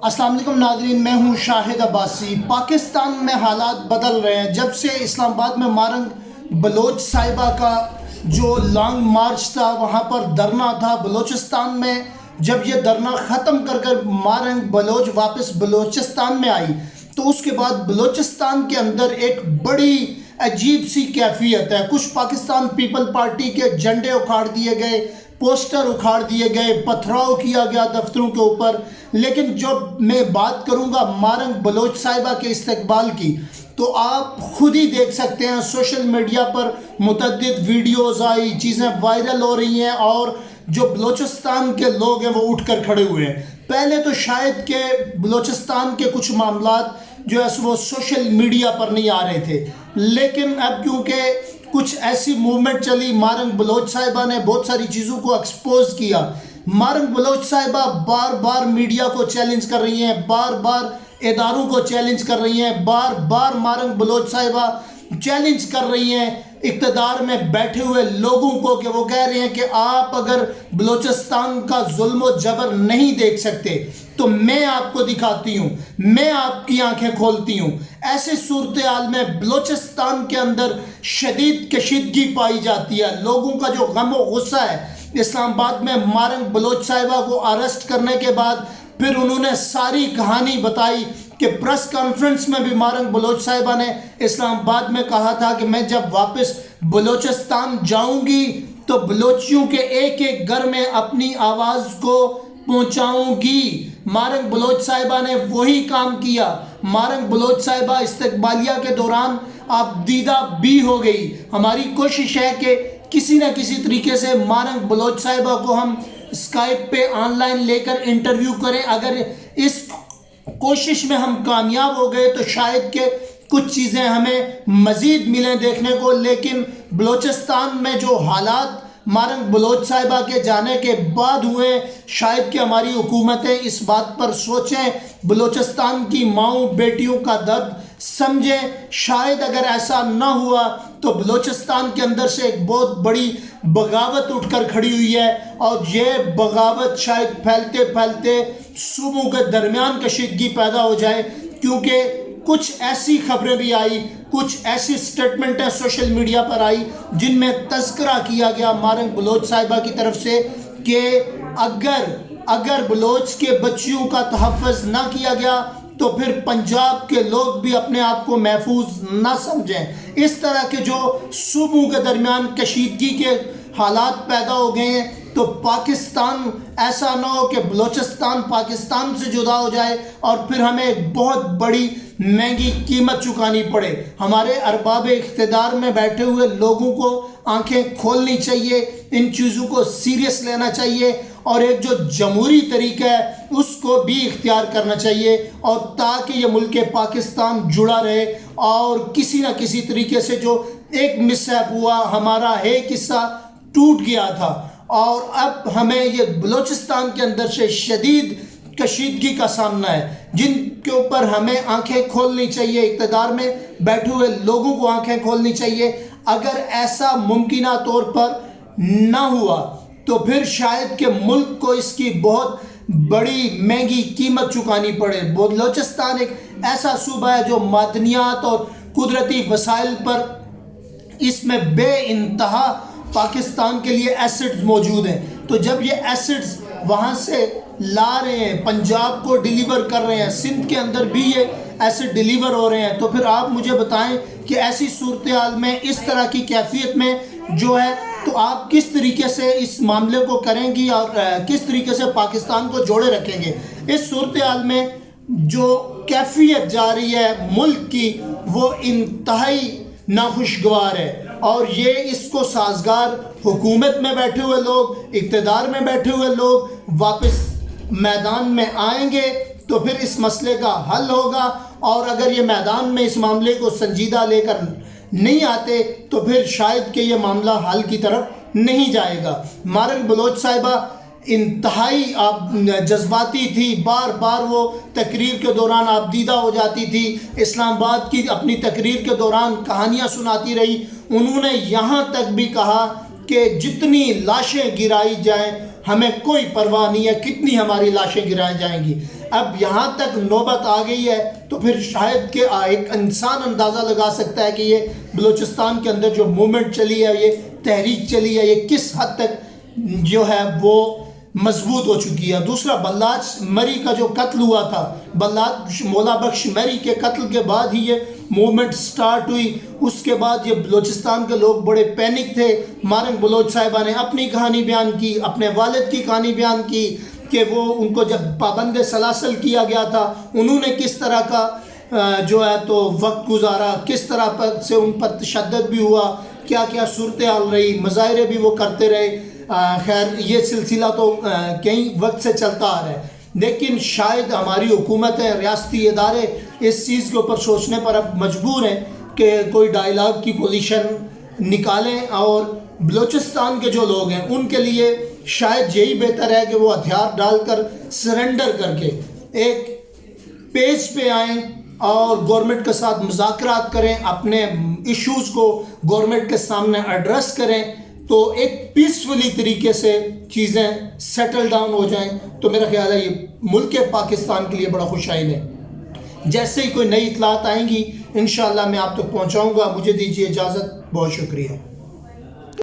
السلام علیکم ناظرین، میں ہوں شاہد عباسی۔ پاکستان میں حالات بدل رہے ہیں جب سے اسلام آباد میں مارنگ بلوچ صاحبہ کا جو لانگ مارچ تھا، وہاں پر دھرنا تھا بلوچستان میں۔ جب یہ دھرنا ختم کر مارنگ بلوچ واپس بلوچستان میں آئی تو اس کے بعد بلوچستان کے اندر ایک بڑی عجیب سی کیفیت ہے۔ کچھ پاکستان پیپل پارٹی کے جھنڈے اکھاڑ دیے گئے، پوسٹر اکھاڑ دیے گئے، پتھراؤ کیا گیا دفتروں کے اوپر۔ لیکن جب میں بات کروں گا مارنگ بلوچ صاحبہ کے استقبال کی تو آپ خود ہی دیکھ سکتے ہیں، سوشل میڈیا پر متعدد ویڈیوز آئی، چیزیں وائرل ہو رہی ہیں اور جو بلوچستان کے لوگ ہیں وہ اٹھ کر کھڑے ہوئے ہیں۔ پہلے تو شاید کہ بلوچستان کے کچھ معاملات جو ہے وہ سوشل میڈیا پر نہیں آ رہے تھے، لیکن اب کیونکہ کچھ ایسی موومنٹ چلی، مارنگ بلوچ صاحبہ نے بہت ساری چیزوں کو ایکسپوز کیا۔ مارنگ بلوچ صاحبہ بار بار میڈیا کو چیلنج کر رہی ہیں، بار بار اداروں کو چیلنج کر رہی ہیں، بار بار مارنگ بلوچ صاحبہ چیلنج کر رہی ہیں اقتدار میں بیٹھے ہوئے لوگوں کو، کہ وہ کہہ رہے ہیں کہ آپ اگر بلوچستان کا ظلم و جبر نہیں دیکھ سکتے تو میں آپ کو دکھاتی ہوں، میں آپ کی آنکھیں کھولتی ہوں۔ ایسے صورتحال میں بلوچستان کے اندر شدید کشیدگی پائی جاتی ہے۔ لوگوں کا جو غم و غصہ ہے، اسلام آباد میں مارنگ بلوچ صاحبہ کو اریسٹ کرنے کے بعد پھر انہوں نے ساری کہانی بتائی کہ پریس کانفرنس میں بھی مارنگ بلوچ صاحبہ نے اسلام آباد میں کہا تھا کہ میں جب واپس بلوچستان جاؤں گی تو بلوچیوں کے ایک ایک گھر میں اپنی آواز کو پہنچاؤں گی۔ مارنگ بلوچ صاحبہ نے وہی کام کیا۔ مارنگ بلوچ صاحبہ استقبالیہ کے دوران آپ دیدہ بھی ہو گئی۔ ہماری کوشش ہے کہ کسی نہ کسی طریقے سے مارنگ بلوچ صاحبہ کو ہم اسکائپ پہ آن لائن لے کر انٹرویو کریں۔ اگر اس کوشش میں ہم کامیاب ہو گئے تو شاید کہ کچھ چیزیں ہمیں مزید ملیں دیکھنے کو، لیکن بلوچستان میں جو حالات مارنگ بلوچ صاحبہ کے جانے کے بعد ہوئے، شاید کہ ہماری حکومتیں اس بات پر سوچیں، بلوچستان کی ماؤں بیٹیوں کا درد سمجھیں۔ شاید اگر ایسا نہ ہوا تو بلوچستان کے اندر سے ایک بہت بڑی بغاوت اٹھ کر کھڑی ہوئی ہے، اور یہ بغاوت شاید پھیلتے پھیلتے صوبوں کے درمیان کشیدگی پیدا ہو جائے، کیونکہ کچھ ایسی خبریں بھی آئی، کچھ ایسی سٹیٹمنٹیں سوشل میڈیا پر آئی جن میں تذکرہ کیا گیا مارنگ بلوچ صاحبہ کی طرف سے کہ اگر بلوچ کے بچیوں کا تحفظ نہ کیا گیا تو پھر پنجاب کے لوگ بھی اپنے آپ کو محفوظ نہ سمجھیں۔ اس طرح کے جو صوبوں کے درمیان کشیدگی کے حالات پیدا ہو گئے ہیں تو پاکستان ایسا نہ ہو کہ بلوچستان پاکستان سے جدا ہو جائے اور پھر ہمیں ایک بہت بڑی مہنگی قیمت چکانی پڑے۔ ہمارے ارباب اقتدار میں بیٹھے ہوئے لوگوں کو آنکھیں کھولنی چاہیے، ان چیزوں کو سیریس لینا چاہیے، اور ایک جو جمہوری طریقہ ہے اس کو بھی اختیار کرنا چاہیے، اور تاکہ یہ ملک پاکستان جڑا رہے۔ اور کسی نہ کسی طریقے سے جو ایک مس ہیپ ہوا، ہمارا ایک حصہ ٹوٹ گیا تھا، اور اب ہمیں یہ بلوچستان کے اندر سے شدید کشیدگی کا سامنا ہے، جن کے اوپر ہمیں آنکھیں کھولنی چاہیے، اقتدار میں بیٹھے ہوئے لوگوں کو آنکھیں کھولنی چاہیے۔ اگر ایسا ممکنہ طور پر نہ ہوا تو پھر شاید کہ ملک کو اس کی بہت بڑی مہنگی قیمت چکانی پڑے۔ بلوچستان ایک ایسا صوبہ ہے جو معدنیات اور قدرتی وسائل پر اس میں بے انتہا پاکستان کے لیے ایسڈز موجود ہیں، تو جب یہ ایسڈز وہاں سے لا رہے ہیں، پنجاب کو ڈیلیور کر رہے ہیں، سندھ کے اندر بھی یہ ایسڈ ڈیلیور ہو رہے ہیں، تو پھر آپ مجھے بتائیں کہ ایسی صورتحال میں، اس طرح کی کیفیت میں جو ہے، تو آپ کس طریقے سے اس معاملے کو کریں گی اور کس طریقے سے پاکستان کو جوڑے رکھیں گے؟ اس صورتحال میں جو کیفیت جا رہی ہے ملک کی وہ انتہائی ناخوشگوار ہے، اور یہ اس کو سازگار حکومت میں بیٹھے ہوئے لوگ، اقتدار میں بیٹھے ہوئے لوگ واپس میدان میں آئیں گے تو پھر اس مسئلے کا حل ہوگا، اور اگر یہ میدان میں اس معاملے کو سنجیدہ لے کر نہیں آتے تو پھر شاید کہ یہ معاملہ حل کی طرف نہیں جائے گا۔ مارنگ بلوچ صاحبہ انتہائی جذباتی تھی، بار بار وہ تقریر کے دوران آپ دیدہ ہو جاتی تھی، اسلام آباد کی اپنی تقریر کے دوران کہانیاں سناتی رہی۔ انہوں نے یہاں تک بھی کہا کہ جتنی لاشیں گرائی جائیں ہمیں کوئی پرواہ نہیں ہے کتنی ہماری لاشیں گرائی جائیں گی۔ اب یہاں تک نوبت آ گئی ہے تو پھر شاید کہ ایک انسان اندازہ لگا سکتا ہے کہ یہ بلوچستان کے اندر جو موومنٹ چلی ہے، یہ تحریک چلی ہے، یہ کس حد تک جو ہے وہ مضبوط ہو چکی ہے۔ دوسرا، بلاچ مری کا جو قتل ہوا تھا، بلاچ مولا بخش مری کے قتل کے بعد ہی یہ موومنٹ سٹارٹ ہوئی۔ اس کے بعد یہ بلوچستان کے لوگ بڑے پینک تھے۔ مارنگ بلوچ صاحبہ نے اپنی کہانی بیان کی، اپنے والد کی کہانی بیان کی کہ وہ ان کو جب پابند سلاسل کیا گیا تھا انہوں نے کس طرح کا جو ہے تو وقت گزارا، کس طرح پر سے ان پر تشدد بھی ہوا، کیا کیا صورتحال رہی، مظاہرے بھی وہ کرتے رہے۔ خیر یہ سلسلہ تو کئی وقت سے چلتا آ رہا ہے، لیکن شاید ہماری حکومتیں، ریاستی ادارے اس چیز کے اوپر سوچنے پر اب مجبور ہیں کہ کوئی ڈائیلاگ کی پوزیشن نکالیں، اور بلوچستان کے جو لوگ ہیں ان کے لیے شاید یہی بہتر ہے کہ وہ ہتھیار ڈال کر سرنڈر کر کے ایک پیج پہ آئیں اور گورنمنٹ کے ساتھ مذاکرات کریں، اپنے ایشوز کو گورنمنٹ کے سامنے ایڈریس کریں، تو ایک پیسفلی طریقے سے چیزیں سیٹل ڈاؤن ہو جائیں، تو میرا خیال ہے یہ ملک پاکستان کے لیے بڑا خوشائن ہے۔ جیسے ہی کوئی نئی اطلاعات آئیں گی انشاءاللہ میں آپ تک پہنچاؤں گا۔ مجھے دیجیے اجازت، بہت شکریہ۔